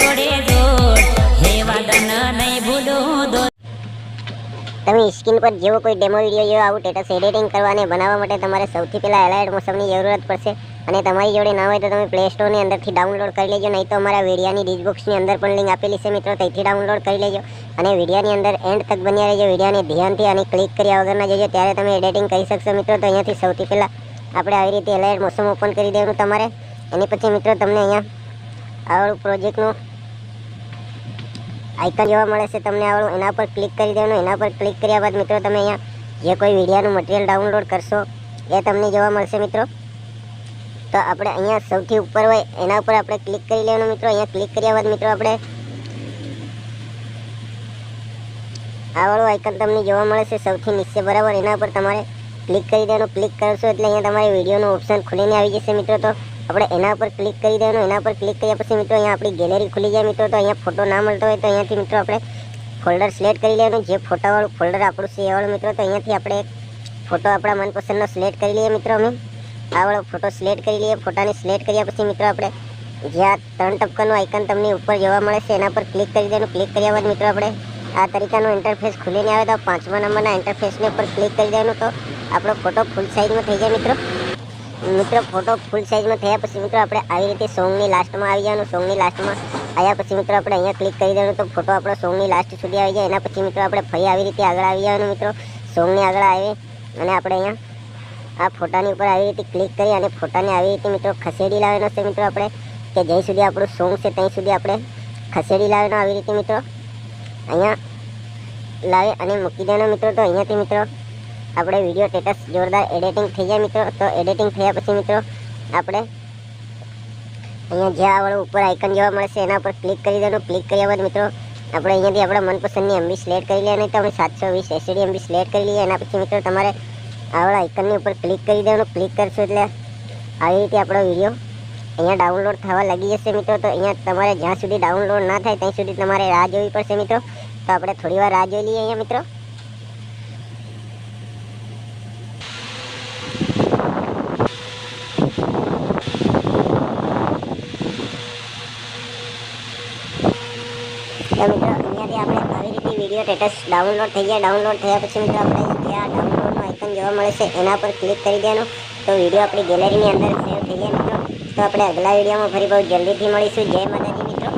જોડે જોડ હે વાદન નહીં ભૂલું દો। તમે સ્ક્રીન પર જેવો કોઈ ડેમો વિડિયો જેવો આવું સ્ટેટસ એડિટિંગ કરવા અને બનાવવા માટે તમારે સૌથી પહેલા એલાઇડ મોશનની જરૂરત પડશે અને તમારી જોડે ના હોય તો તમે પ્લે સ્ટોર ની અંદરથી ડાઉનલોડ કરી લેજો, નહીં તો અમારા વિડિયાની ડિસ્ક્રિપ્શનની અંદર પણ લિંક આપેલી છે મિત્રો, ત્યાંથી ડાઉનલોડ કરી લેજો અને વિડિયાની અંદર એન્ડ તક બન્યા રહેજો। વિડિયાને ધ્યાનથી અને ક્લિક કર્યા વગરના જોજો, ત્યારે તમે એડિટિંગ કરી શકશો મિત્રો। તો અહીંયાથી સૌથી પહેલા આપણે આવી રીતે એલાઇડ મોશન ઓપન કરી દેવાનું તમારે। એની પછી મિત્રો તમને અહીંયા આવડું પ્રોજેક્ટનું આઇકન જોવા મળે છે તમને આવડું, એના પર ક્લિક કરી દેવાનું। એના પર ક્લિક કર્યા બાદ મિત્રો તમે અહીંયા જે કોઈ વિડિયાનું મટીરિયલ ડાઉનલોડ કરશો એ તમને જોવા મળશે મિત્રો। તો આપણે અહીંયા સૌથી ઉપર હોય એના ઉપર આપણે ક્લિક કરી લેવાનું મિત્રો। અહીંયા ક્લિક કર્યા બાદ મિત્રો આપણે આવડું આઇકન તમને જોવા મળે છે સૌથી નીચે બરાબર, એના પર તમારે ક્લિક કરી દેવાનું। ક્લિક કરશો એટલે અહીંયા તમારે વિડીયોનું ઓપ્શન ખુલીને આવી જશે મિત્રો। તો આપણે એના પર ક્લિક કરી દેવાનું। એના પર ક્લિક કર્યા પછી મિત્રો અહીંયા આપણી ગેલેરી ખુલી જાય મિત્રો। તો અહીંયા ફોટો ના મળતો હોય તો અહીંયાથી મિત્રો આપણે ફોલ્ડર સિલેક્ટ કરી લેવાનું, જે ફોટાવાળું ફોલ્ડર આપણું છે એ વાળું મિત્રો। તો અહીંયાથી આપણે એક ફોટો આપણા મનપસંદનો સિલેક્ટ કરી લઈએ મિત્રો। અમે આ વાળો ફોટો સિલેક્ટ કરી લઈએ। ફોટાને સિલેક્ટ કર્યા પછી મિત્રો આપણે જ્યાં 3 ટપકાનું આઇકન તમને ઉપર જોવા મળે છે એના પર ક્લિક કરી દેવાનું। ક્લિક કર્યા બાદ મિત્રો આપણે આ તરીકાનું ઇન્ટરફેસ ખુલીને આવે તો 5મા નંબરના ઇન્ટરફેસને ઉપર ક્લિક કરી દેવાનું। તો આપણો ફોટો ફૂલ સાઇઝમાં થઈ જાય મિત્રો। ફોટો ફૂલ સાઇઝમાં થયા પછી મિત્રો આપણે આવી રીતે સોંગની લાસ્ટમાં આવી જવાનું। સોંગની લાસ્ટમાં આવ્યા પછી મિત્રો આપણે અહીંયા ક્લિક કરી દેવાનું, તો ફોટો આપણો સોંગની લાસ્ટ સુધી આવી જાય। એના પછી મિત્રો આપણે ફરી આવી રીતે આગળ આવી જવાનું મિત્રો। સોંગની આગળ આવી અને આપણે અહીંયા આ ફોટાની ઉપર આવી રીતે ક્લિક કરી અને ફોટાને આવી રીતે મિત્રો ખસેડી લાવવાનો છે મિત્રો આપણે, કે જ્યાં સુધી આપણું સોંગ છે ત્યાં સુધી આપણે ખસેડી લાવવાનો આવી રીતે મિત્રો। અહીંયા લાવી અને મૂકી દેવાનો મિત્રો। તો અહીંયાથી મિત્રો આપણે વિડીયો સ્ટેટસ જોરદાર એડિટિંગ થઈ જાય મિત્રો। તો એડિટિંગ થયા પછી મિત્રો આપણે અહીંયા જ્યાં આવડું ઉપર આઇકન જોવા મળશે એના પર ક્લિક કરી દેવાનું। ક્લિક કર્યા બાદ મિત્રો આપણે અહીંયાથી આપણા મનપસંદની MB સિલેક્ટ કરી લઈએ, નહીં તો અમે 720 SSD MB સિલેક્ટ કરી લઈએ। એના પછી મિત્રો તમારે આવડા આઇકનની ઉપર ક્લિક કરી દેવાનું। ક્લિક કરશો એટલે આવી રીતે આપણો વિડીયો અહીંયા ડાઉનલોડ થવા લાગી જશે મિત્રો। તો અહીંયા તમારે જ્યાં સુધી ડાઉનલોડ ના થાય ત્યાં સુધી તમારે રાહ જોવી પડશે મિત્રો। તો આપણે થોડી વાર રાહ જોઈ લઈએ અહીંયા મિત્રો। તો મિત્રો અહીંયાથી આપણે આવી રીતે વિડીયો સ્ટેટસ ડાઉનલોડ થઈ ગયા। ડાઉનલોડ થયા પછી મિત્રો આપણે જ્યાં ડાઉનલોડનું આઇકન જોવા મળે છે એના પર ક્લિક કરી દેવાનું। તો વિડીયો આપણી ગેલેરીની અંદર સેવ થઈ જાય મિત્રો। તો આપણે અગલા વિડીયોમાં ફરી બહુ જલ્દીથી મળીશું। જય માતાજી મિત્રો।